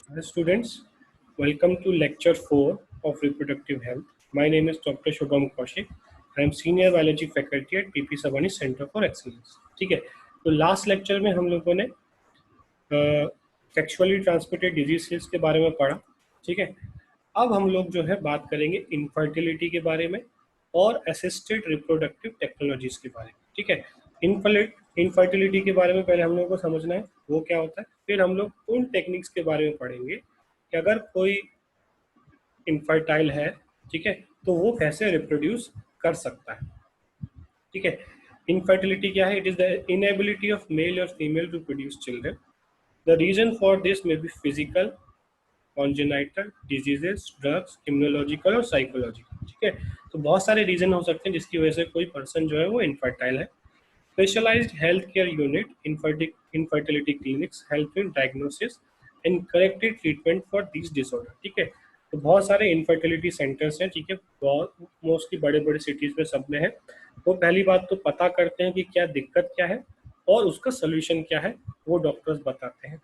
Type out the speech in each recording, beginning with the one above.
Hi students, welcome to lecture 4 of reproductive health. My name is Dr. Shubham Kaushik. I am senior biology faculty at PP Sabani Center for Excellence. ठीक है, तो last lecture में हम लोगों ने sexually transmitted diseases के बारे में पढ़ा. ठीक है, अब हम लोग जो है बात करेंगे इनफर्टिलिटी के बारे में और असिस्टेड रिप्रोडक्टिव टेक्नोलॉजीज के बारे में. ठीक है, इनफर्टिलिटी के बारे में पहले हम लोगों को समझना है वो क्या होता है, फिर हम लोग उन टेक्निक्स के बारे में पढ़ेंगे कि अगर कोई इनफर्टाइल है, ठीक है, तो वो कैसे रिप्रोड्यूस कर सकता है. ठीक है, इनफर्टिलिटी क्या है? It is the inability of male और female to produce children. The reason for this may be physical, congenital diseases, drugs, immunological और साइकोलॉजिकल. ठीक है, तो बहुत सारे रीजन हो सकते हैं जिसकी वजह से कोई पर्सन जो है वो इनफर्टाइल है. Specialized health care unit infertility clinics help in diagnosis and corrected treatment for this disorder. ठीक है, तो बहुत सारे इनफर्टिलिटी सेंटर्स हैं. ठीक है, बहुत मोस्टली बड़े बड़े सिटीज में सब में है. वो पहली बात तो पता करते हैं कि क्या दिक्कत क्या है और उसका सोल्यूशन क्या है, वो डॉक्टर्स बताते हैं.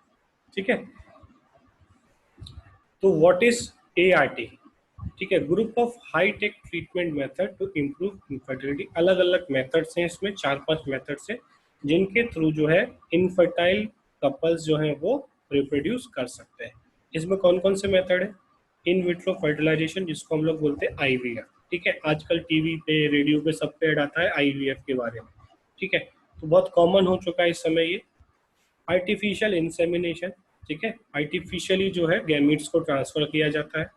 ठीक है, तो व्हाट इज ART? ठीक है, group of high tech treatment method to improve infertility. अलग अलग मेथड्स हैं इसमें, 4-5 मेथड्स हैं जिनके थ्रू जो है इनफर्टाइल कपल्स जो हैं वो रिप्रोड्यूस कर सकते हैं. इसमें कौन कौन से मेथड है? इन विट्रो फर्टिलाइजेशन, जिसको हम लोग बोलते हैं IVF. ठीक है, आजकल टीवी पे, रेडियो पे सब पे ऐड आता है IVF के बारे में. ठीक है, तो बहुत कॉमन हो चुका है इस समय ये. आर्टिफिशियल इंसेमिनेशन, ठीक है, आर्टिफिशियली जो है गैमीट्स को ट्रांसफर किया जाता है.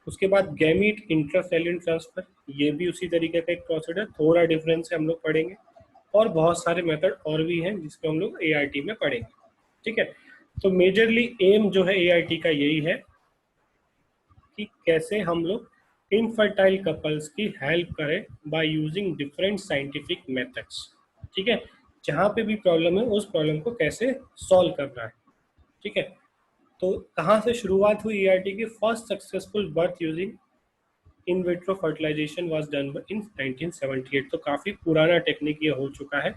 उसके बाद गैमीट इंट्रासेल्यूलर ट्रांसफर, ये भी उसी तरीके का एक प्रोसीजर, थोड़ा डिफरेंस है, हम लोग पढ़ेंगे. और बहुत सारे मेथड और भी हैं जिसको हम लोग ART में पढ़ेंगे. ठीक है, तो मेजरली एम जो है ART का यही है कि कैसे हम लोग इनफर्टाइल कपल्स की हेल्प करें by using different scientific methods. ठीक है, जहाँ पे भी प्रॉब्लम है उस प्रॉब्लम को कैसे सॉल्व करना है. ठीक है, तो कहाँ से शुरुआत हुई ART की? First successful birth using in vitro fertilization was done in 1978. तो काफ़ी पुराना टेक्निक ये हो चुका है.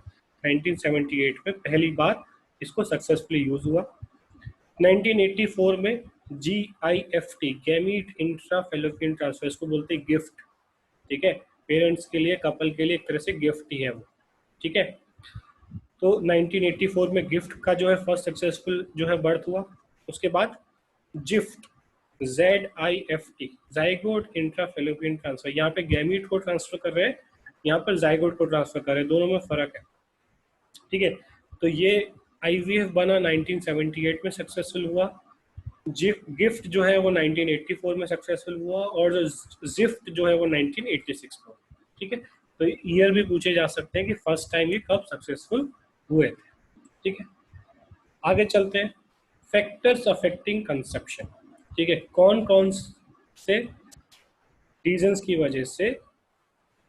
1978 में पहली बार इसको सक्सेसफुली यूज हुआ. 1984 में GIFT, gamete intra fallopian transfer, इसको बोलते हैं गिफ्ट. ठीक है, पेरेंट्स के लिए, कपल के लिए एक तरह से गिफ्ट ही है वो. ठीक है, तो 1984 में गिफ्ट का जो है फर्स्ट सक्सेसफुल जो है बर्थ हुआ. उसके बाद gift, ZIFT, zygote intrafallopian transfer. यहाँ पे गैमीट को ट्रांसफर कर रहे हैं, यहाँ पर जाइगोट को ट्रांसफर कर रहे हैं, दोनों में फर्क है. ठीक है, तो ये IVF बना 1978 में सक्सेसफुल हुआ. गिफ्ट जो है वो 1984 में सक्सेसफुल हुआ और जो जिफ्ट जो है वो 1986 में. ठीक है, तो ईयर भी पूछे जा सकते हैं कि फर्स्ट टाइम ये कब सक्सेसफुल हुए थे. ठीक है, आगे चलते हैं. Factors affecting conception. ठीक है, कौन कौन से रीजंस की वजह से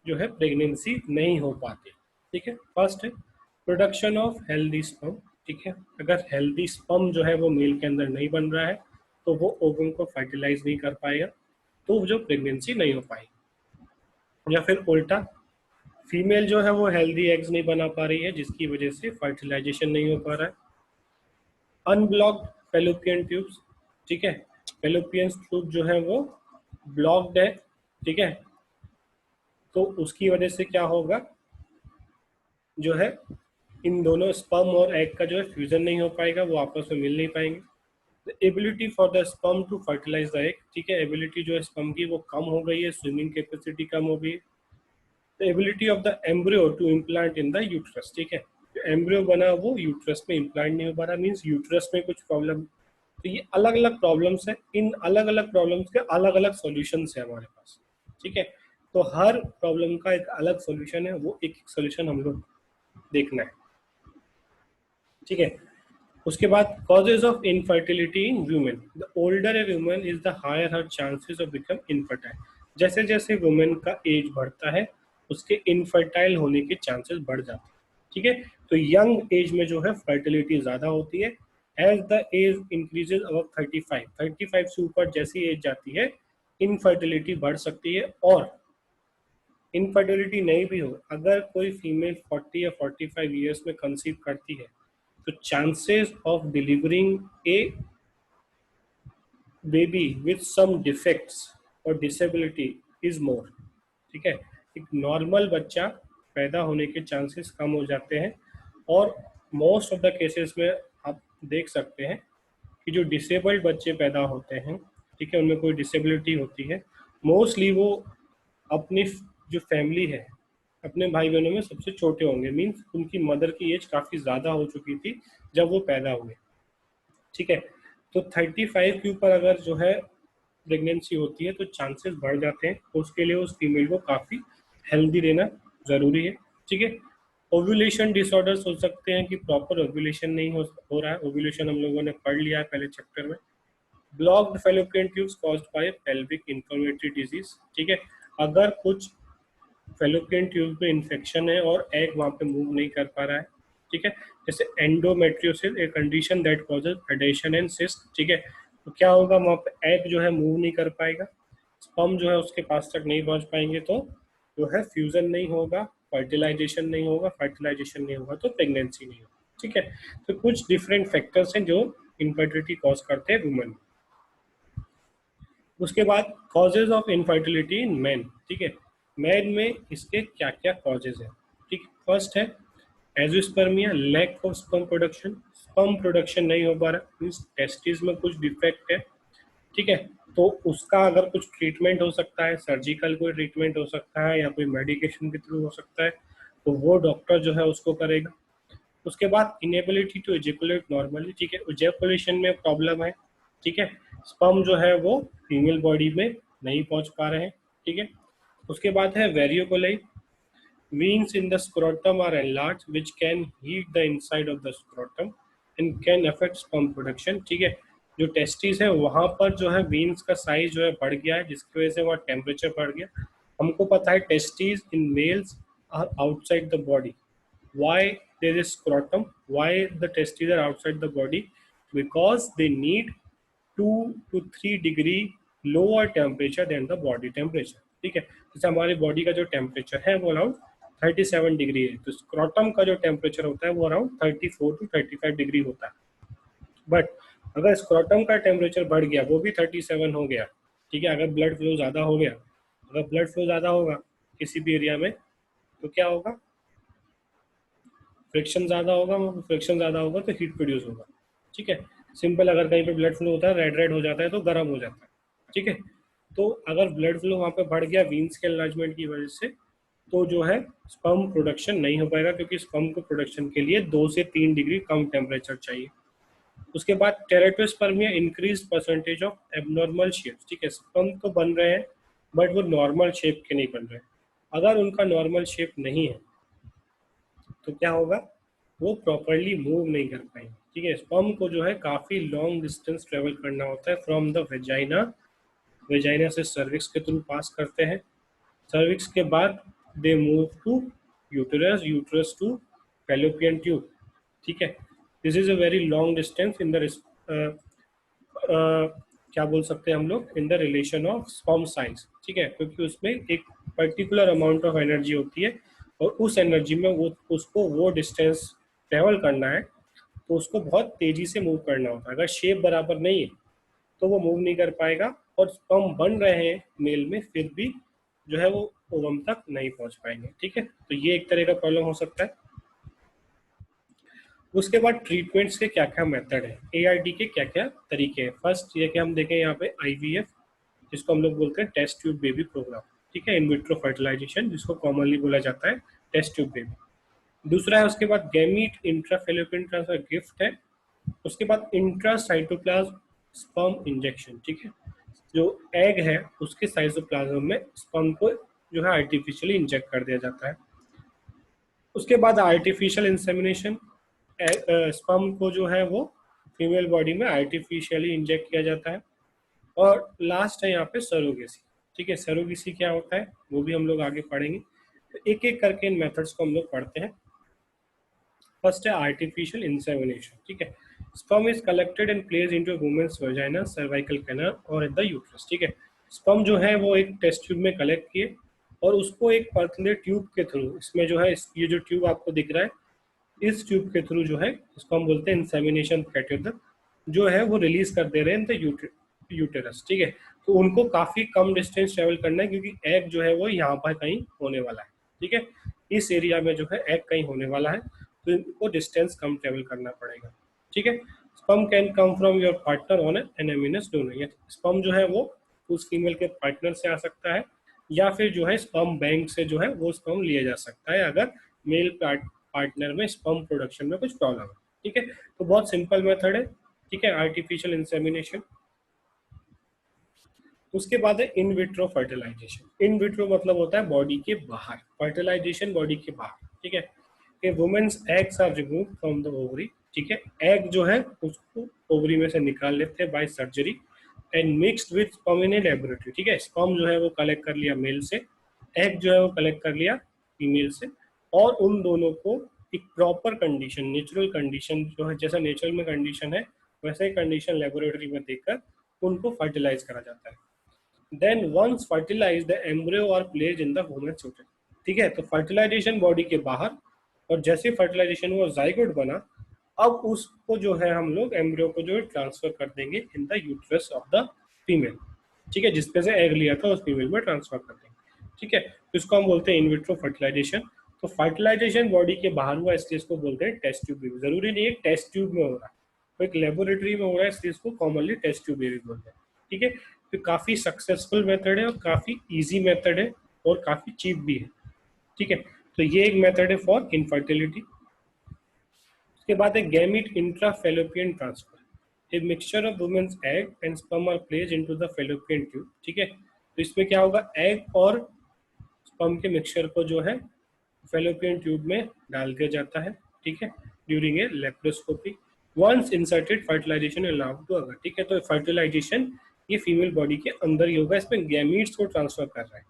जो है प्रेगनेंसी नहीं हो पाती. ठीक है, फर्स्ट है प्रोडक्शन ऑफ हेल्दी स्पर्म. ठीक है, अगर हेल्दी स्पर्म जो है वो मेल के अंदर नहीं बन रहा है तो वो ओवम को फर्टिलाइज नहीं कर पाएगा, तो जो प्रेगनेंसी नहीं हो पाएगी. या फिर उल्टा, फीमेल जो है वो हेल्दी एग्स नहीं बना पा रही है जिसकी वजह से फर्टिलाइजेशन नहीं हो पा रहा है. Unblocked fallopian tubes. ठीक है, फेलोपियन ट्यूब जो है वो ब्लॉक्ड है. ठीक है, तो उसकी वजह से क्या होगा, जो है इन दोनों स्पर्म और एग का जो है फ्यूजन नहीं हो पाएगा, वो आपस में मिल नहीं पाएंगे. Ability for the sperm to fertilize the egg. ठीक है, एबिलिटी जो है स्पर्म की वो कम हो गई है, स्विमिंग कैपेसिटी कम हो गई है. The ability of the embryo to implant in the uterus. ठीक है, जो एम्ब्रियो बना वो यूट्रस में इम्प्लांट नहीं हो पा रहा, मीन्स यूट्रस में कुछ प्रॉब्लम. तो ये अलग अलग प्रॉब्लम्स है, इन अलग अलग प्रॉब्लम्स के अलग अलग सॉल्यूशंस है हमारे पास. ठीक है, तो हर प्रॉब्लम का एक अलग सॉल्यूशन है, वो एक एक सॉल्यूशन हम लोग देखना है. ठीक है, उसके बाद causes of infertility in women. The older a women is the higher her chances of become infertile. जैसे जैसे वुमेन का एज बढ़ता है उसके इनफर्टाइल होने के चांसेस बढ़ जाते हैं. ठीक है, तो यंग एज में जो है फर्टिलिटी ज़्यादा होती है. As the age increases above 35 से ऊपर जैसी एज जाती है इनफर्टिलिटी बढ़ सकती है. और इनफर्टिलिटी नहीं भी हो, अगर कोई फीमेल 40 या 45 ईयर्स में कंसीव करती है तो chances of delivering a baby with some defects और डिसेबिलिटी इज मोर। ठीक है, एक नॉर्मल बच्चा पैदा होने के चांसेस कम हो जाते हैं, और मोस्ट ऑफ द केसेस में आप देख सकते हैं कि जो डिसेबल्ड बच्चे पैदा होते हैं, ठीक है, उनमें कोई डिसेबिलिटी होती है, मोस्टली वो अपनी जो फैमिली है, अपने भाई बहनों में सबसे छोटे होंगे, मीन्स उनकी मदर की एज काफ़ी ज़्यादा हो चुकी थी जब वो पैदा हुए। ठीक है, तो 35 के ऊपर अगर जो है प्रेगनेंसी होती है तो चांसेस बढ़ जाते हैं, उसके लिए उस फीमेल को काफ़ी हेल्दी रहना ज़रूरी है। ठीक है, ओव्यूलेशन डिसऑर्डर्स हो सकते हैं कि प्रॉपर ओव्यूलेशन नहीं हो रहा है, ओव्यूलेशन हम लोगों ने पढ़ लिया है पहले चैप्टर में। Blocked fallopian tubes caused by pelvic inflammatory disease. ठीक है, अगर कुछ फेलोपियन ट्यूब में इन्फेक्शन है और एग वहाँ पे मूव नहीं कर पा रहा है, ठीक है, जैसे endometriosis, a condition that causes adhesion and cyst. ठीक है, तो क्या होगा, वहाँ पे एग जो है मूव नहीं कर पाएगा, स्पर्म जो है उसके पास तक नहीं पहुँच पाएंगे, तो जो है फ्यूजन नहीं होगा, फर्टिलाइजेशन नहीं होगा, फर्टिलाइजेशन नहीं होगा तो प्रेगनेंसी नहीं होगी। ठीक है, तो कुछ डिफरेंट फैक्टर्स हैं जो इनफर्टिलिटी कॉज करते हैं वुमेन। उसके बाद causes of infertility in man. ठीक है, मैन में इसके क्या क्या कॉजेज हैं। ठीक, फर्स्ट है azoospermia, lack of sperm production, sperm production नहीं हो पा रहा, मीन्स टेस्टिस में कुछ डिफेक्ट है। ठीक है, तो उसका अगर कुछ ट्रीटमेंट हो सकता है, सर्जिकल कोई ट्रीटमेंट हो सकता है या कोई मेडिकेशन के थ्रू हो सकता है, तो वो डॉक्टर जो है उसको करेगा। उसके बाद इनेबिलिटी टू एजेकुलेट नॉर्मली। ठीक है, एजेकुलेशन में प्रॉब्लम है। ठीक है, स्पर्म जो है वो फीमेल बॉडी में नहीं पहुंच पा रहे हैं। ठीक है, उसके बाद है वेरियोकोलाई, veins in the scrotum are enlarged which can heat the inside of the scrotum and can affect sperm production। ठीक है, जो टेस्टिस है वहां पर जो है veins का साइज जो है बढ़ गया है, जिसकी वजह से वहाँ टेम्परेचर बढ़ गया। हमको पता है testis in males are outside the body. why there is scrotum, why the testes are outside the body? Because they need 2 to 3 degree lower temperature than the body temperature. ठीक है, जैसे हमारी बॉडी का जो टेम्परेचर है वो around 37 degree है, तो स्क्रॉटम का जो टेम्परेचर होता है वो अराउंड 34 to 35 डिग्री होता है। बट अगर स्क्रॉटम का टेम्परेचर बढ़ गया, वो भी 37 हो गया, ठीक है, अगर ब्लड फ्लो ज़्यादा हो गया, अगर ब्लड फ्लो ज़्यादा होगा किसी भी एरिया में, तो क्या होगा, फ्रिक्शन ज़्यादा होगा, फ्रिक्शन ज़्यादा होगा तो हीट प्रोड्यूस होगा। ठीक है, सिंपल, अगर कहीं पे ब्लड फ्लो होता है, रेड रेड हो जाता है तो गर्म हो जाता है। ठीक है, तो अगर ब्लड फ्लो वहाँ पे बढ़ गया वीन्स के एनलार्जमेंट की वजह से, तो जो है स्पर्म प्रोडक्शन नहीं हो पाएगा, क्योंकि स्पर्म को प्रोडक्शन के लिए 2 से 3 डिग्री कम टेम्परेचर चाहिए। उसके बाद टेरेटोस्पर्मिया, increase percentage of abnormal shape. ठीक है, स्पर्म तो बन रहे हैं बट वो नॉर्मल शेप के नहीं बन रहे। अगर उनका नॉर्मल शेप नहीं है तो क्या होगा, वो प्रॉपरली मूव नहीं कर पाएंगे। ठीक है, स्पर्म को जो है काफ़ी लॉन्ग डिस्टेंस ट्रेवल करना होता है फ्रॉम द वेजाइना, वेजाइना से सर्विक्स के थ्रू पास करते हैं, सर्विक्स के बाद they move to uterus, uterus to fallopian tube. ठीक है, this is a very long distance in the क्या बोल सकते हैं हम लोग, in the relation of sperm size. ठीक है, क्योंकि उसमें एक पर्टिकुलर अमाउंट ऑफ एनर्जी होती है, और उस एनर्जी में वो उसको वो डिस्टेंस ट्रेवल करना है, तो उसको बहुत तेजी से मूव करना होता है। अगर शेप बराबर नहीं है तो वो मूव नहीं कर पाएगा, और स्पर्म बन रहे हैं मेल में फिर भी जो है वो ओवम तक नहीं पहुंच पाएंगे। ठीक है, तो ये एक तरह का प्रॉब्लम हो सकता है। उसके बाद ट्रीटमेंट्स के क्या क्या मेथड है, एआरटी के क्या क्या तरीके हैं। फर्स्ट ये कि हम देखें यहाँ पे आईवीएफ, जिसको हम लोग बोलते हैं टेस्ट ट्यूब बेबी प्रोग्राम। ठीक है, इन विट्रो फर्टिलाइजेशन, जिसको कॉमनली बोला जाता है टेस्ट ट्यूब बेबी। दूसरा है उसके बाद गैमीट इंट्राफेलोपियन ट्रांसफर, गिफ्ट है। उसके बाद इंट्रासाइटोप्लाज्म स्पर्म इंजेक्शन। ठीक है, जो एग है उसके साइटोप्लाज्म में स्पर्म को जो है आर्टिफिशियली इंजेक्ट कर दिया जाता है। उसके बाद आर्टिफिशियल इंसेमिनेशन, स्पर्म को जो है वो फीमेल बॉडी में आर्टिफिशियली इंजेक्ट किया जाता है। और लास्ट है यहाँ पे सरोगेसी। ठीक है, सरोगेसी क्या होता है वो भी हम लोग आगे पढ़ेंगे, तो एक एक करके इन मेथड्स को हम लोग पढ़ते हैं। फर्स्ट है आर्टिफिशियल इंसेमिनेशन। ठीक है, sperm is collected and place into women's vagina, cervical canal और द यूट्रस। ठीक है, स्पर्म जो है वो एक टेस्ट ट्यूब में कलेक्ट किए और उसको एक पतले ट्यूब के थ्रू, इसमें जो है ये जो ट्यूब आपको दिख रहा है, इस ट्यूब के थ्रू जो है, इसको हम बोलते हैं इंसेमिनेशन कैथेटर, जो है वो रिलीज कर दे रहे हैं द यूटेरस, ठीक है। तो उनको काफी कम डिस्टेंस ट्रेवल करना है क्योंकि एग जो है वो यहाँ पर कहीं होने वाला है, ठीक है। इस एरिया में जो है एग कहीं होने वाला है, तो इनको डिस्टेंस कम ट्रेवल करना पड़ेगा, ठीक है। Sperm can come from your partner on an anonymous donor, या स्पर्म जो है वो उस फीमेल के पार्टनर से आ सकता है, या फिर जो है स्पर्म बैंक से जो है वो स्पर्म लिया जा सकता है अगर मेल पार्टनर में स्पर्म प्रोडक्शन में कुछ प्रॉब्लम है, ठीक है। तो बहुत सिंपल मेथड है, ठीक है, आर्टिफिशियल इंसेमिनेशन। उसके बाद है in vitro fertilization. In vitro मतलब होता है बॉडी के बाहर, फर्टिलाइजेशन बॉडी के बाहर, ठीक है। A women's eggs are remove from the ovary, ठीक है। एग जो है उसको ओवरी में से निकाल लेते हैं by surgery and mixed with sperm in a laboratory, ठीक है। स्पर्म जो है वो कलेक्ट कर लिया मेल से, एग जो है वो कलेक्ट कर लिया फीमेल से, और उन दोनों को एक प्रॉपर कंडीशन, नेचुरल कंडीशन जो है, जैसा नेचुरल में कंडीशन है वैसे ही कंडीशन लेबोरेटरी में देकर उनको फर्टिलाइज करा जाता है। Then once fertilize the embryo are placed in the women's uterus, ठीक है। तो फर्टिलाइजेशन बॉडी के बाहर, और जैसे फर्टिलाइजेशन हुआ जाइगोट बना, अब उसको जो है हम लोग एम्ब्रियो को जो है ट्रांसफर कर देंगे इन the uterus of the female, ठीक है। जिसपे से एग लिया था उस फीमेल में ट्रांसफर कर देंगे, ठीक है। तो इसको हम बोलते हैं इन विट्रो फर्टिलाइजेशन। तो फर्टिलाइजेशन बॉडी के बाहर हुआ इसलिए इसको बोलते हैं टेस्ट ट्यूब बेबी। जरूरी नहीं है टेस्ट ट्यूब में हो रहा है, तो एक लेबोरेटरी में हो रहा है इसलिए इसको कॉमनली टेस्ट ट्यूब बेबी बोलते हैं, ठीक है। तो काफी सक्सेसफुल मेथड है और काफी इजी मेथड है और काफी चीप भी है, ठीक है। तो ये एक मेथड है फॉर इनफर्टिलिटी। उसके बाद है gamete intrafallopian transfer. A mixture of women's egg and sperm are placed into the fallopian tube, ठीक है। तो इसमें क्या होगा, एग और स्पर्म के मिक्सचर को जो है फेलोपियन ट्यूब में डाल दिया जाता है, ठीक है, during a laparoscopy. Once inserted fertilization allowed to occur, ठीक है। तो फर्टिलाइजेशन ये फीमेल बॉडी के अंदर ही होगा, इसमें गैमीट्स को ट्रांसफर कर रहा है,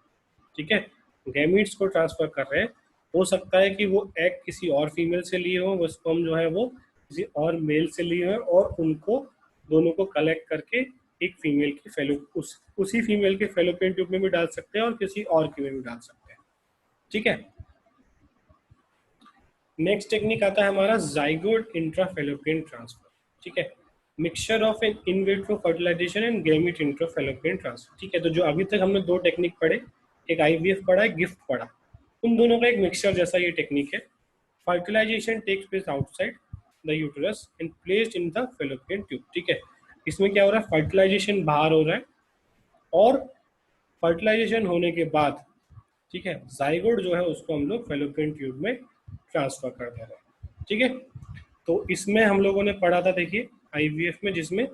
ठीक है। गैमीट्स को ट्रांसफर कर रहे हैं, हो सकता है कि वो एग किसी और फीमेल से लिए हो, वो स्पर्म जो है वो किसी और मेल से लिए हो, और उनको दोनों को कलेक्ट करके एक फीमेल की उसी फीमेल के फेलोपियन ट्यूब में भी डाल सकते हैं और किसी और के में भी डाल सकते हैं, ठीक है। नेक्स्ट टेक्निक आता है हमारा जाइगोट इंट्राफेलोपियन ट्रांसफर, ठीक है। Mixture of an in vitro fertilization and gamete intrafallopian transfer, ठीक है। तो जो अभी तक हमने दो टेक्निक पढ़े, एक आईवीएफ पढ़ा है, गिफ्ट पढ़ा, उन दोनों का एक मिक्सचर जैसा ये टेक्निक है। Fertilization takes place outside the uterus and placed in the fallopian tube, ठीक है। इसमें क्या हो रहा है, फर्टिलाइजेशन बाहर हो रहा है, और फर्टिलाइजेशन होने के बाद, ठीक है, जाइगोट जो है उसको हम लोग फेलोपियन ट्यूब में ट्रांसफर कर दे रहे हैं, ठीक है। तो इसमें हम लोगों ने पढ़ा था, देखिए आईवीएफ में, जिसमें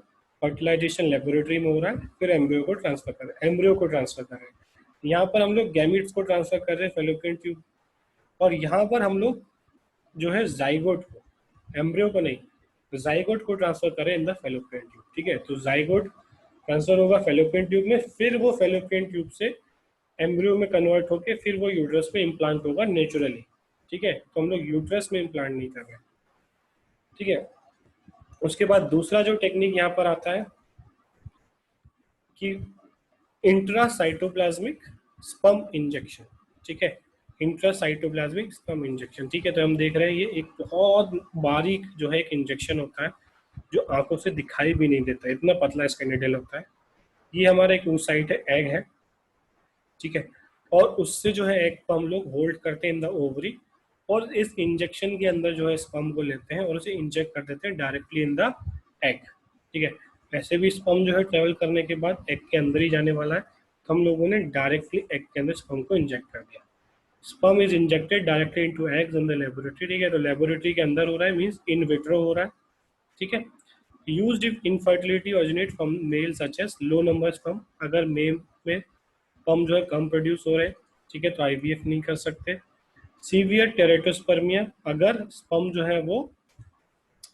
फर्टिलाइजेशन लेबोरेटरी में हो रहा है, फिर एम्ब्रियो को ट्रांसफर कर रहे हैं, एम्ब्रियो को ट्रांसफर कर रहे हैं। यहाँ पर हम लोग गैमिट्स को ट्रांसफर कर रहे हैं फेलोपियन ट्यूब, और यहाँ पर हम लोग जो है जाइगोट को, एम्ब्रियो को नहीं, जाइगोट को ट्रांसफर करें इन द फेलोपियन ट्यूब, ठीक है। तो जाइगोट ट्रांसफर होगा फेलोपियन ट्यूब में, फिर वो फेलोपियन ट्यूब से एम्ब्रियो में कन्वर्ट होकर फिर वो यूट्रस में इम्प्लांट होगा नेचुरली, ठीक है। तो हम लोग यूट्रस में इम्प्लांट नहीं कर रहे, ठीक है। उसके बाद दूसरा जो टेक्निक यहाँ पर आता है कि इंट्रासाइटोप्लाज्मिक स्पर्म इंजेक्शन, ठीक है। इंट्रासाइटोप्लाज्मिक स्पर्म इंजेक्शन, ठीक है। तो हम देख रहे हैं ये एक बहुत बारीक जो है एक इंजेक्शन होता है, जो आंखों से दिखाई भी नहीं देता, इतना पतला इसका निडल होता है। ये हमारा एक साइट है, एग है, ठीक है। और उससे जो है एग को हम लोग होल्ड करते हैं इन द ओवरी, और इस इंजेक्शन के अंदर जो है स्पर्म को लेते हैं और उसे इंजेक्ट कर देते हैं डायरेक्टली इन द एग, ठीक है। वैसे भी स्पर्म जो है ट्रेवल करने के बाद एग के अंदर ही जाने वाला है, तो हम लोगों ने डायरेक्टली एग के अंदर स्पर्म को इंजेक्ट कर दिया। Sperm is injected directly into eggs in the laboratory, ठीक है। तो लेबोरेटरी के अंदर हो रहा है, मींस इन विट्रो हो रहा है, ठीक है। Used if infertility originate from male such as low number sperm, अगर मेल में स्पर्म जो है कम प्रोड्यूस हो रहे हैं, ठीक है, तो आईवीएफ नहीं कर सकते। सीवियर टेरेटोस्पर्मिया, अगर स्पर्म जो है वो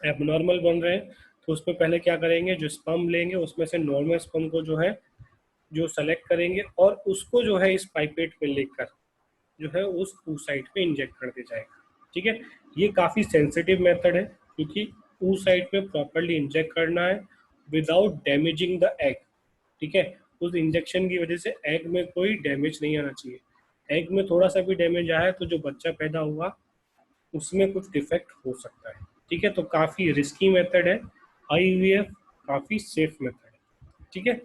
एबनॉर्मल बन रहे हैं, तो उसमें पहले क्या करेंगे, जो स्पर्म लेंगे उसमें से नॉर्मल स्पर्म को जो है जो सेलेक्ट करेंगे, और उसको जो है इस पाइपेट में लेकर जो है उस साइट पे इंजेक्ट कर दिया जाएगा, ठीक है। ये काफ़ी सेंसिटिव मेथड है, क्योंकि उस साइट पे प्रॉपरली इंजेक्ट करना है विदाउट डैमेजिंग द एग, ठीक है। उस इंजेक्शन की वजह से एग में कोई डैमेज नहीं आना चाहिए। एग में थोड़ा सा भी डैमेज आया तो जो बच्चा पैदा हुआ उसमें कुछ डिफेक्ट हो सकता है, ठीक है। तो काफ़ी रिस्की मेथड है आईवीएफ, काफ़ी सेफ मेथड है। ठीक है।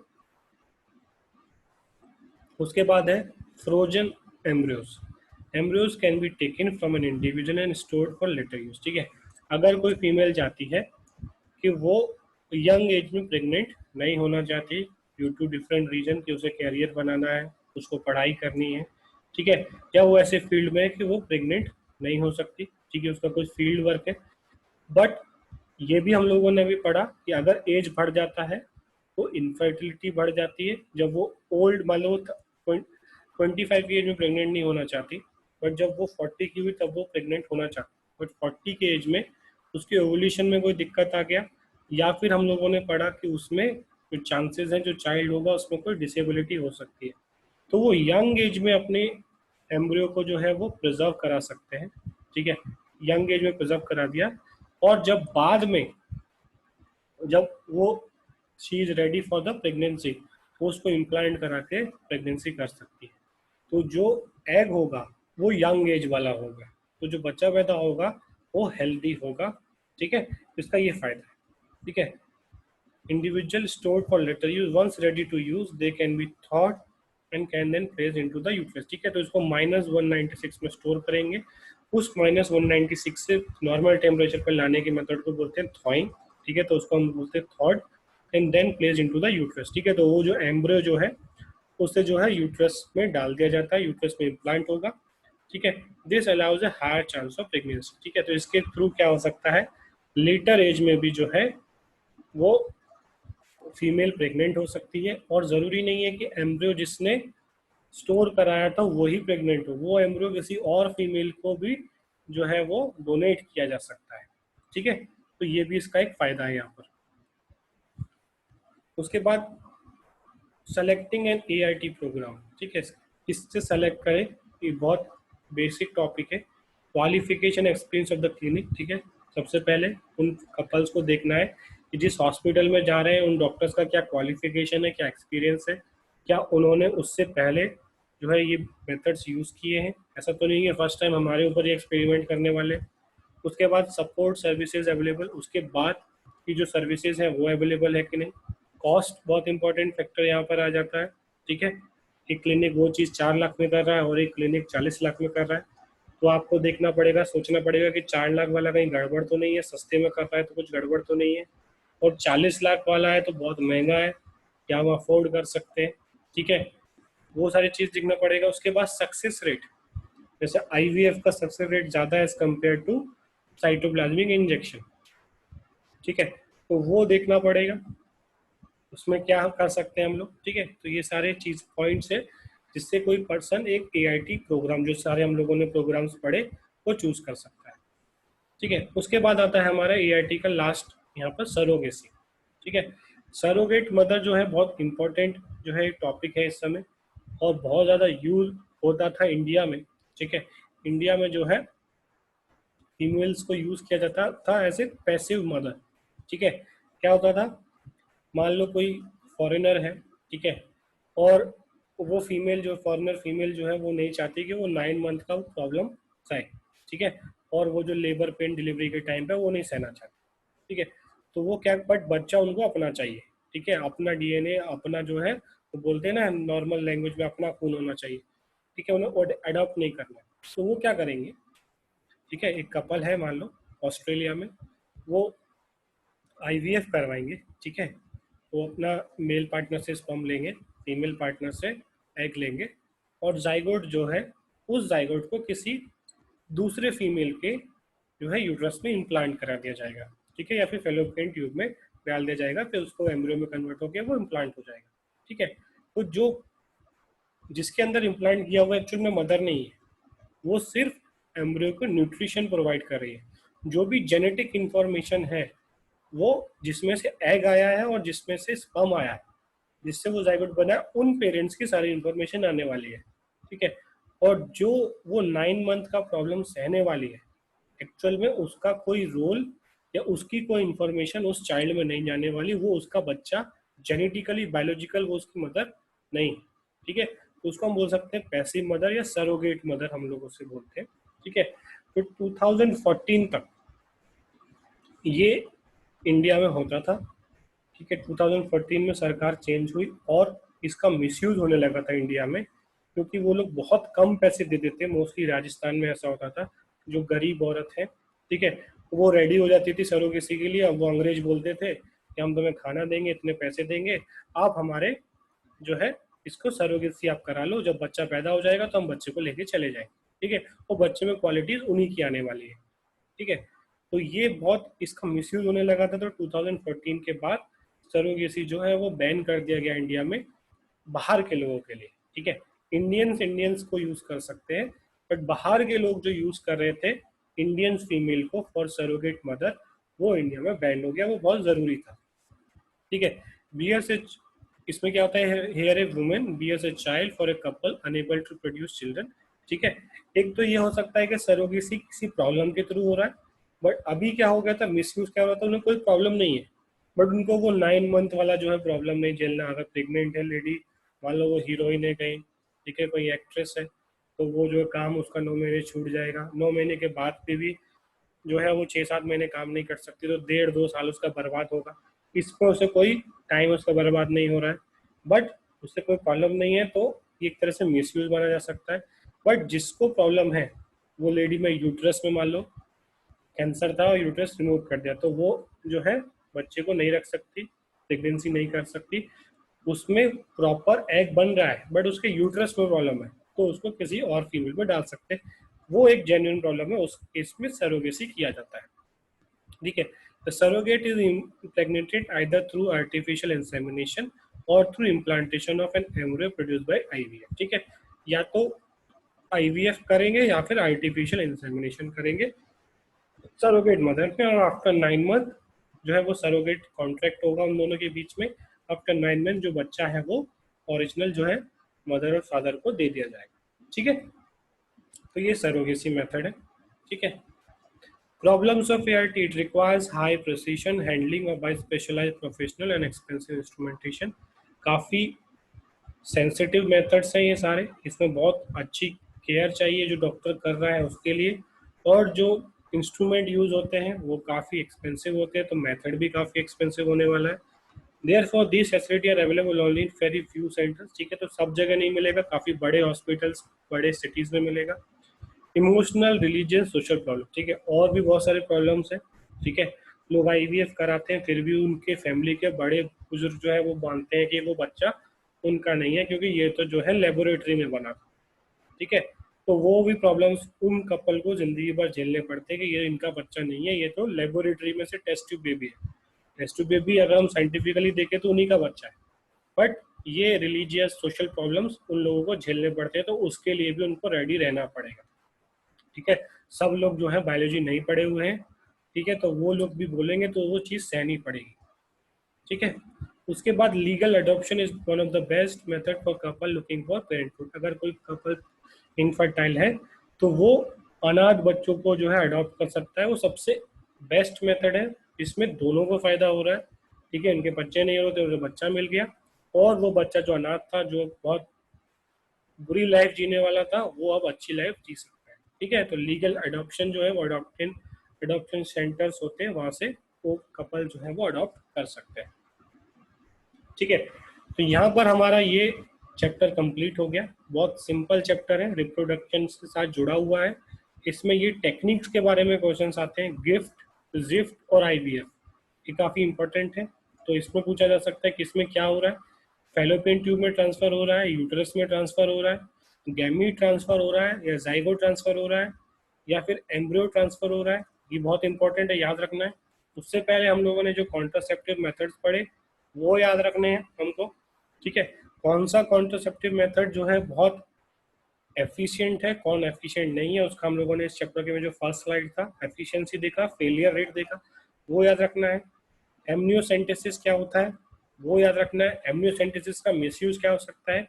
उसके बाद है frozen embryos. Embryos can be taken from an individual and stored for later use. ठीक है, अगर कोई फीमेल चाहती है कि वो यंग एज में प्रेग्नेंट नहीं होना चाहती ड्यू टू डिफरेंट रीजन, कि उसे कैरियर बनाना है, उसको पढ़ाई करनी है, ठीक है, या वो ऐसे फील्ड में है कि वो प्रेग्नेंट नहीं हो सकती, ठीक है, उसका कोई फील्ड वर्क है, बट ये भी हम लोगों ने भी पढ़ा कि अगर एज बढ़ जाता है तो इनफर्टिलिटी बढ़ जाती है। जब वो ओल्ड, मान लो 25 की एज में प्रेग्नेंट नहीं होना चाहती, बट जब वो 40 की हुई तब वो प्रेग्नेंट होना चाहती, बट 40 के एज में उसके ओवुलेशन में कोई दिक्कत आ गया, या फिर हम लोगों ने पढ़ा कि उसमें जो चांसेस हैं जो चाइल्ड होगा उसमें कोई डिसेबिलिटी हो सकती है, तो वो यंग एज में अपने एम्ब्रियो को जो है वो प्रिजर्व करा सकते हैं। ठीक है, यंग एज में प्रिजर्व करा दिया, और जब बाद में जब वो she is ready for the pregnancy, वो उसको इम्प्लांट करा के प्रेगनेंसी कर सकती है। तो जो एग होगा वो यंग एज वाला होगा, तो जो बच्चा पैदा होगा वो हेल्दी होगा। ठीक है, इसका ये फायदा है। ठीक है, individual stored for later use, once ready to use they can be thawed and can then placed into the uterus। ठीक है, तो इसको -196 में स्टोर करेंगे, उस -196 से नॉर्मल टेम्परेचर पर लाने के मेथड को बोलते हैं थॉइंग। ठीक है, तो उसको हम बोलते हैं thawed and then place into the uterus. ठीक है, तो वो जो एम्ब्रियो जो है उसे जो है यूट्रस में डाल दिया जाता है, यूट्रस में इम्प्लांट होगा। ठीक है, this allows a higher chance of pregnancy. ठीक है, तो इसके थ्रू क्या हो सकता है, लेटर एज में भी जो है वो फीमेल प्रेग्नेंट हो सकती है, और ज़रूरी नहीं है कि एम्ब्रियो जिसने स्टोर कराया था वही प्रेग्नेंट हो, वो एम्ब्रियो किसी और फीमेल को भी जो है वो डोनेट किया जा सकता है। ठीक है, तो ये भी इसका एक फ़ायदा है यहाँ पर। उसके बाद सेलेक्टिंग एन AIT प्रोग्राम। ठीक है, किससे सेलेक्ट करें, ये बहुत बेसिक टॉपिक है। Qualification experience of the clinic. ठीक है, सबसे पहले उन कपल्स को देखना है कि जिस हॉस्पिटल में जा रहे हैं उन डॉक्टर्स का क्या क्वालिफिकेशन है, क्या एक्सपीरियंस है, क्या उन्होंने उससे पहले जो है ये मेथड्स यूज़ किए हैं। ऐसा तो नहीं है फर्स्ट टाइम हमारे ऊपर ये एक्सपेरिमेंट करने वाले। उसके बाद सपोर्ट सर्विसेज अवेलेबल, उसके बाद की जो सर्विसेज हैं वो अवेलेबल है कि नहीं। कॉस्ट बहुत इंपॉर्टेंट फैक्टर यहाँ पर आ जाता है। ठीक है, एक क्लिनिक वो चीज़ 4 लाख में कर रहा है और एक क्लिनिक 40 लाख में कर रहा है, तो आपको देखना पड़ेगा, सोचना पड़ेगा कि 4 लाख वाला कहीं गड़बड़ तो नहीं है, सस्ते में कर रहा है तो कुछ गड़बड़ तो नहीं है, और 40 लाख वाला है तो बहुत महंगा है, क्या हम अफोर्ड कर सकते हैं। ठीक है, वो सारी चीज़ देखना पड़ेगा। उसके बाद सक्सेस रेट, जैसे IVF का सक्सेस रेट ज़्यादा है as compared to cytoplasmic injection. ठीक है, तो वो देखना पड़ेगा, उसमें क्या कर सकते हैं हम लोग। ठीक है, तो ये सारे चीज पॉइंट्स है जिससे कोई पर्सन एक AIT प्रोग्राम, जो सारे हम लोगों ने प्रोग्राम्स पढ़े, वो चूज कर सकता है। ठीक है, उसके बाद आता है हमारा AIT का लास्ट यहाँ पर सरोगेसी। ठीक है, सरोगेट मदर जो है बहुत इंपॉर्टेंट जो है टॉपिक है इस समय, और बहुत ज़्यादा यूज होता था इंडिया में। ठीक है, इंडिया में जो है फीमेल्स को यूज किया जाता था एज ए पैसिव मदर। ठीक है, क्या होता था, मान लो कोई फॉरेनर है, ठीक है, और वो फीमेल जो फॉरेनर फीमेल जो है वो नहीं चाहती कि वो 9 मंथ का प्रॉब्लम सहे। ठीक है, और वो जो लेबर पेन डिलीवरी के टाइम पे वो नहीं सहना चाहती। ठीक है, तो वो क्या, बट बच्चा उनको अपना चाहिए। ठीक है, अपना DNA, अपना जो है वो बोलते हैं ना नॉर्मल लैंग्वेज में, अपना खून होना चाहिए। ठीक है, उन्हें अडॉप्ट नहीं करना है, तो वो क्या करेंगे। ठीक है, एक कपल है मान लो ऑस्ट्रेलिया में, वो IVF करवाएंगे। ठीक है, वो अपना मेल पार्टनर से स्पर्म लेंगे, फीमेल पार्टनर से एग लेंगे, और जाइगोट जो है उस जाइगोट को किसी दूसरे फीमेल के जो है यूट्रस में इम्प्लांट करा दिया जाएगा। ठीक है, या फिर फेलोपियन ट्यूब में डाल दिया जाएगा, फिर उसको एम्ब्रियो में कन्वर्ट होकर वो इम्प्लांट हो जाएगा। ठीक है, तो जो जिसके अंदर इम्प्लांट किया हुआ एक्चुअल में मदर नहीं है, वो सिर्फ एम्ब्रियो को न्यूट्रिशन प्रोवाइड कर रही है। जो भी जेनेटिक इंफॉर्मेशन है वो जिसमें से एग आया है और जिसमें से स्पर्म आया है, जिससे वो जाइगोट बना है, उन पेरेंट्स की सारी इंफॉर्मेशन आने वाली है। ठीक है, और जो वो 9 मंथ का प्रॉब्लम सहने वाली है, एक्चुअल में उसका कोई रोल या उसकी कोई इंफॉर्मेशन उस चाइल्ड में नहीं जाने वाली, वो उसका बच्चा जेनेटिकली बायोलॉजिकल वो उसकी मदर नहीं। ठीक है, तो उसको हम बोल सकते हैं पैसिव मदर या सरोगेट मदर हम लोग उसे बोलते हैं। ठीक है, तो 2014 तक ये इंडिया में होता था। ठीक है, 2014 में सरकार चेंज हुई और इसका मिसयूज होने लगा था इंडिया में, क्योंकि वो लोग बहुत कम पैसे देते थे। मोस्टली राजस्थान में ऐसा होता था, जो गरीब औरत है, ठीक है, वो रेडी हो जाती थी सरोगेसी के लिए। अब वो अंग्रेज बोलते थे कि हम तुम्हें खाना देंगे, इतने पैसे देंगे, आप हमारे जो है इसको सरोगेसी आप करा लो, जब बच्चा पैदा हो जाएगा तो हम बच्चे को लेके चले जाएंगे, ठीक है। और बच्चे में क्वालिटीज उन्हीं की आने वाली है, ठीक है। तो ये बहुत इसका मिसयूज होने लगा था, तो 2014 के बाद सरोगेसी जो है वो बैन कर दिया गया इंडिया में बाहर के लोगों के लिए, ठीक है। इंडियंस इंडियंस को यूज कर सकते हैं, बट बाहर के लोग जो यूज कर रहे थे इंडियन फीमेल को फॉर सरोगेट मदर, वो इंडिया में बैन हो गया। वो बहुत जरूरी था, ठीक है। बियर्स ए, इसमें क्या होता है, here a women bears a child for a couple unable to produce children, ठीक है। एक तो ये हो सकता है कि सरोगेसी किसी प्रॉब्लम के थ्रू हो रहा है, बट अभी क्या हो गया था, मिसयूज क्या हो रहा था, उन्हें कोई प्रॉब्लम नहीं है, बट उनको वो 9 मंथ वाला जो है प्रॉब्लम नहीं झेलना। अगर प्रेग्नेंट है लेडी, मान लो वो हीरोइन है कहीं, ठीक है, कोई एक्ट्रेस है, तो वो जो काम उसका 9 महीने छूट जाएगा। 9 महीने के बाद भी जो है वो 6-7 महीने काम नहीं कर सकती, तो 1.5-2 साल उसका बर्बाद होगा। इस पर उसे कोई टाइम उसका बर्बाद नहीं हो रहा है, बट उससे कोई प्रॉब्लम नहीं है, तो एक तरह से मिसयूज माना जा सकता है। बट जिसको प्रॉब्लम है, वो लेडी में यूट्रस में मान लो कैंसर था और यूट्रस रिमूव कर दिया, तो वो जो है बच्चे को नहीं रख सकती, प्रेगनेंसी नहीं कर सकती। उसमें प्रॉपर एग बन रहा है बट उसके यूट्रस में प्रॉब्लम है, तो उसको किसी और फीमेल में डाल सकते हैं। वो एक जेन्युइन प्रॉब्लम है, उस केस में सरोगेसी किया जाता है, ठीक है। The surrogate is impregnated either through artificial insemination और through implantation of an embryo produced by IVF, ठीक है। या तो आईवीएफ करेंगे या फिर आर्टिफिशियल इंसेमिनेशन करेंगे सरोगेट मदर में, और आफ्टर 9 मंथ जो है वो सरोगेट कॉन्ट्रैक्ट होगा उन दोनों के बीच में। आफ्टर 9 मंथ जो बच्चा है वो ओरिजिनल जो है मदर और फादर को दे दिया जाएगा, ठीक है। तो ये सरोगेसी मेथड है, ठीक है। Problems of ART, it requires high precision handling by specialized professional and expensive instrumentation. काफ़ी सेंसिटिव मेथड्स हैं ये सारे, इसमें बहुत अच्छी केयर चाहिए जो डॉक्टर कर रहा है उसके लिए, और जो इंस्ट्रूमेंट यूज होते हैं वो काफ़ी एक्सपेंसिव होते हैं, तो मेथड भी काफ़ी एक्सपेंसिव होने वाला है। Therefore, these facility are available only in very few centers, ठीक है। तो सब जगह नहीं मिलेगा, काफ़ी बड़े हॉस्पिटल्स बड़े सिटीज़ में मिलेगा। इमोशनल, रिलीजियस, सोशल प्रॉब्लम, ठीक है, और भी बहुत सारे प्रॉब्लम्स हैं, ठीक है। लोग आईवीएफ कराते हैं, फिर भी उनके फैमिली के बड़े बुजुर्ग जो है वो मानते हैं कि वो बच्चा उनका नहीं है, क्योंकि ये तो जो है लेबोरेटरी में बना, ठीक है। तो वो भी प्रॉब्लम्स उन कपल को जिंदगी भर झेलने पड़ते हैं कि ये इनका बच्चा नहीं है, ये तो लेबोरेटरी में से टेस्ट ट्यूब बेबी है। टेस्ट ट्यूब बेबी अगर हम साइंटिफिकली देखें तो उन्हीं का बच्चा है, बट ये रिलीजियस सोशल प्रॉब्लम्स उन लोगों को झेलने पड़ते हैं, तो उसके लिए भी उनको रेडी रहना पड़ेगा, ठीक है। सब लोग जो है बायोलॉजी नहीं पढ़े हुए हैं, ठीक है, तो वो लोग भी बोलेंगे तो वो चीज़ सहनी पड़ेगी, ठीक है। उसके बाद legal adoption is one of the best method for couple looking for parenthood. अगर कोई कपल इनफर्टाइल है तो वो अनाथ बच्चों को जो है अडॉप्ट कर सकता है, वो सबसे बेस्ट मेथड है। इसमें दोनों को फायदा हो रहा है, ठीक है, इनके बच्चे नहीं होते, उन्हें बच्चा मिल गया, और वो बच्चा जो अनाथ था, जो बहुत बुरी लाइफ जीने वाला था, वो अब अच्छी लाइफ जी सकता है, ठीक है। तो लीगल अडॉप्शन जो है वो अडॉप्शन सेंटर्स होते हैं, वहां से वो कपल जो है वो अडॉप्ट कर सकते हैं, ठीक है। तो यहाँ पर हमारा ये चैप्टर कंप्लीट हो गया। बहुत सिंपल चैप्टर है, रिप्रोडक्शन के साथ जुड़ा हुआ है। इसमें ये टेक्निक्स के बारे में क्वेश्चंस आते हैं, गिफ्ट, जिफ्ट और आईवीएफ, ये काफ़ी इंपॉर्टेंट है। तो इसमें पूछा जा सकता है कि इसमें क्या हो रहा है, फैलोपियन ट्यूब में ट्रांसफर हो रहा है, यूट्रस में ट्रांसफर हो रहा है, गैमीट ट्रांसफर हो रहा है, या जाइगोट ट्रांसफर हो रहा है, या फिर एम्ब्रियो ट्रांसफर हो रहा है। ये बहुत इंपॉर्टेंट है, याद रखना है। उससे पहले हम लोगों ने जो कॉन्ट्रासेप्टिव मेथड्स पढ़े वो याद रखने हैं हमको, ठीक है। कौन सा कॉन्ट्रासेप्टिव मेथड जो है बहुत एफिशिएंट है, कौन एफिशिएंट नहीं है, उसका हम लोगों ने इस चैप्टर के में जो फर्स्ट स्लाइड था एफिशिएंसी देखा, फेलियर रेट देखा, वो याद रखना है। एमनियोसेंटेसिस क्या होता है वो याद रखना है। एमनियोसेंटेसिस का मिसयूज क्या हो सकता है,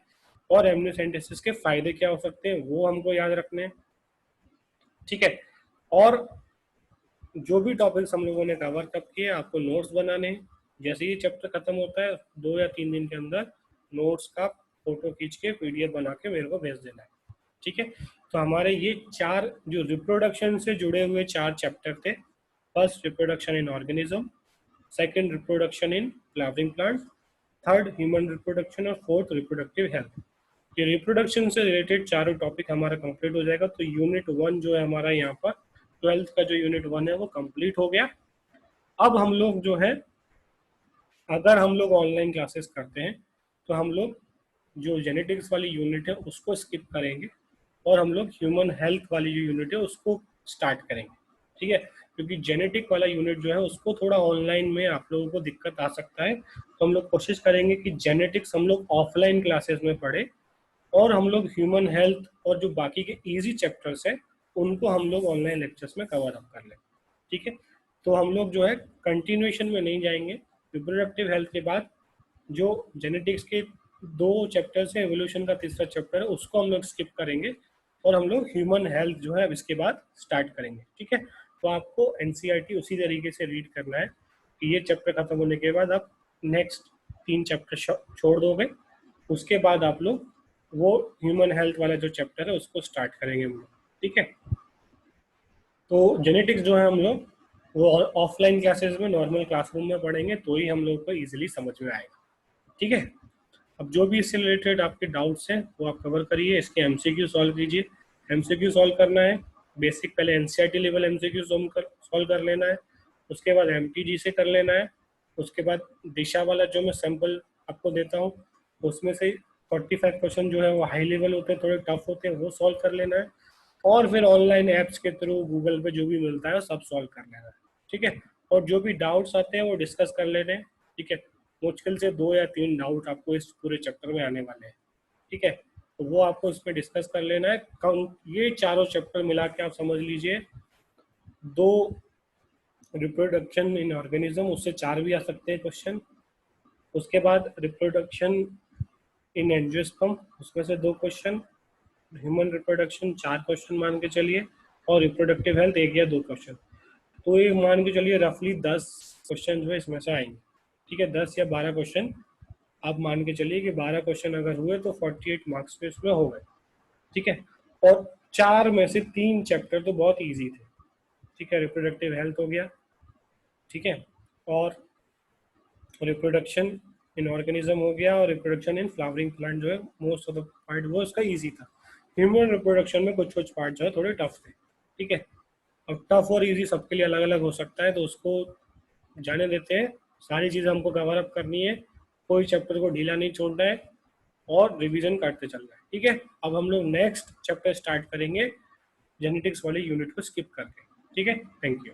और एमनियोसेंटेसिस के फायदे क्या हो सकते हैं, वो हमको याद रखने हैं, ठीक है। और जो भी टॉपिक्स हम लोगों ने कवर कब किए, आपको नोट्स बनाने हैं। जैसे ही चैप्टर खत्म होता है 2 या 3 दिन के अंदर नोट्स का फोटो खींच के पीडीएफ बना के मेरे को भेज देना है, ठीक है। तो हमारे ये 4 जो रिप्रोडक्शन से जुड़े हुए 4 चैप्टर थे। First, reproduction in organism. Second reproduction in flowering plants, third human reproduction और फोर्थ रिप्रोडक्टिव हेल्थ। ये रिप्रोडक्शन से रिलेटेड चारों टॉपिक हमारा कंप्लीट हो जाएगा। तो यूनिट 1 जो है हमारा यहाँ पर 12th का जो यूनिट 1 है वो कंप्लीट हो गया। अब हम लोग जो है, अगर हम लोग ऑनलाइन क्लासेस करते हैं तो हम लोग जो जेनेटिक्स वाली यूनिट है उसको स्किप करेंगे और हम लोग ह्यूमन हेल्थ वाली जो यूनिट है उसको स्टार्ट करेंगे, ठीक है। क्योंकि जेनेटिक वाला यूनिट जो है उसको थोड़ा ऑनलाइन में आप लोगों को दिक्कत आ सकता है, तो हम लोग कोशिश करेंगे कि जेनेटिक्स हम लोग ऑफलाइन क्लासेस में पढ़े और हम लोग ह्यूमन हेल्थ और जो बाकी के इजी चैप्टर्स है उनको हम लोग ऑनलाइन लेक्चर्स में कवर अप कर लें, ठीक है। तो हम लोग जो है कंटिन्यूएशन में नहीं जाएंगे। रिप्रोडक्टिव हेल्थ के बाद जो जेनेटिक्स के 2 चैप्टर्स है, एवोल्यूशन का तीसरा चैप्टर है, उसको हम लोग स्किप करेंगे और हम लोग ह्यूमन हेल्थ जो है अब इसके बाद स्टार्ट करेंगे, ठीक है। तो आपको एनसीईआरटी उसी तरीके से रीड करना है कि ये चैप्टर खत्म होने के बाद आप नेक्स्ट 3 चैप्टर छोड़ दोगे, उसके बाद आप लोग वो ह्यूमन हेल्थ वाला जो चैप्टर है उसको स्टार्ट करेंगे हम लोग, ठीक है। तो जेनेटिक्स जो है हम लोग वो ऑफलाइन क्लासेस में नॉर्मल क्लासरूम में पढ़ेंगे तो ही हम लोग को इजीली समझ में आएगा, ठीक है। अब जो भी इससे रिलेटेड आपके डाउट्स हैं वो आप कवर करिए, इसके एमसीक्यू सॉल्व कीजिए। एमसीक्यू सॉल्व करना है, बेसिक पहले एनसीईआरटी लेवल एमसीक्यू सॉल्व कर लेना है, उसके बाद एमटीजी से कर लेना है, उसके बाद दिशा वाला जो मैं सैंपल आपको देता हूँ उसमें से 45 क्वेश्चन जो है वो हाई लेवल होते हैं, थोड़े टफ होते हैं, वो सॉल्व कर लेना है। और फिर ऑनलाइन ऐप्स के थ्रू गूगल पे जो भी मिलता है सब सॉल्व कर लेना है, ठीक है। और जो भी डाउट्स आते हैं वो डिस्कस कर लेने हैं, ठीक है। मुश्किल से 2 या 3 डाउट आपको इस पूरे चैप्टर में आने वाले हैं, ठीक है। तो वो आपको इसमें डिस्कस कर लेना है। ये चारों चैप्टर मिला के आप समझ लीजिए 2 रिप्रोडक्शन इन ऑर्गेनिज्म, उससे 4 भी आ सकते हैं क्वेश्चन। उसके बाद रिप्रोडक्शन इन एंजियोस्पर्म, उसमें से 2 क्वेश्चन। ह्यूमन रिप्रोडक्शन 4 क्वेश्चन मान के चलिए, और रिप्रोडक्टिव हेल्थ 1 या 2 क्वेश्चन। तो ये मान के चलिए रफली 10 क्वेश्चन जो है इसमें से आएंगे, ठीक है। 10 या 12 क्वेश्चन आप मान के चलिए कि 12 क्वेश्चन अगर हुए तो 48 मार्क्स पे इसमें हो गए, ठीक है। और 4 में से 3 चैप्टर तो बहुत इजी थे, ठीक है। रिप्रोडक्टिव हेल्थ हो गया, ठीक है, और रिप्रोडक्शन इन ऑर्गेनिज्म हो गया, और रिप्रोडक्शन इन फ्लावरिंग प्लांट जो है मोस्ट ऑफ द पार्ट वो इसका इजी था। ह्यूमन रिप्रोडक्शन में कुछ कुछ पार्ट जो है थोड़े टफ थे, ठीक है। अब टफ और इजी सबके लिए अलग अलग हो सकता है, तो उसको जाने देते हैं। सारी चीज़ें हमको कवर अप करनी है, कोई चैप्टर को ढीला नहीं छोड़ना है और रिवीजन करते चलना है, ठीक है। अब हम लोग नेक्स्ट चैप्टर स्टार्ट करेंगे जेनेटिक्स वाले यूनिट को स्किप करके, ठीक है। Thank you.